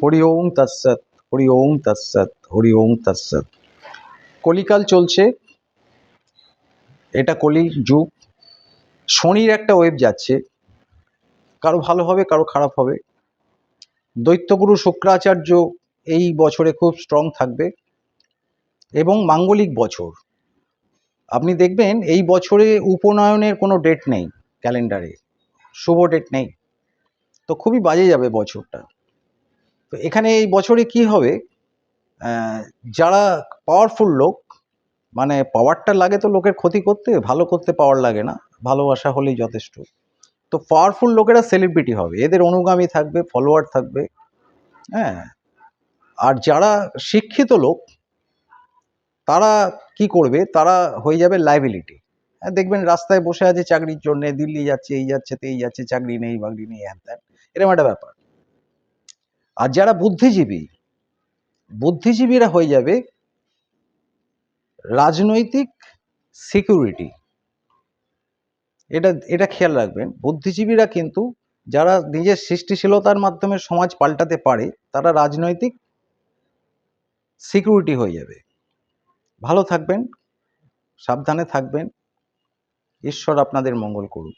হরি ওম তৎসৎ, হরি ওম তৎসৎ, হরি ওম তৎসৎ। কলিকাল চলছে, এটা কলির যুগ। শনির একটা ওয়েভ যাচ্ছে, কারো ভালো হবে কারো খারাপ হবে। দৈত্যগুরু শুক্রাচার্য এই বছরে খুব স্ট্রং থাকবে এবং মাঙ্গলিক বছর। আপনি দেখবেন এই বছরে উপনয়নের কোনো ডেট নেই ক্যালেন্ডারে, শুভ ডেট নেই, তো খুবই বাজে যাবে বছরটা। তো এখানে এই বছরে কি হবে, যারা পাওয়ারফুল লোক, মানে পাওয়ারটা লাগে তো লোকের ক্ষতি করতে, ভালো করতে পাওয়ার লাগে না, ভালোবাসা হলেই যথেষ্ট। তো পাওয়ারফুল লোকেরা সেলিব্রিটি হবে, এদের অনুগামী থাকবে, ফলোয়ার থাকবে, হ্যাঁ। আর যারা শিক্ষিত লোক তারা কি করবে, তারা হয়ে যাবে লাইবিলিটি। দেখবেন রাস্তায় বসে আছে চাকরির জন্য, দিল্লি যাচ্ছে, এই যাচ্ছে তেই যাচ্ছে, চাকরি নেই বাকরি নেই, হ্যান ত্যান, এরকম একটা ব্যাপার। আর যারা বুদ্ধিজীবীরা হয়ে যাবে রাজনৈতিক সিকিউরিটি। এটা খেয়াল রাখবেন, বুদ্ধিজীবীরা কিন্তু যারা নিজের সৃষ্টিশীলতার মাধ্যমে সমাজ পাল্টাতে পারে, তারা রাজনৈতিক সিকিউরিটি হয়ে যাবে। ভালো থাকবেন, সাবধানে থাকবেন, ঈশ্বর আপনাদের মঙ্গল করুন।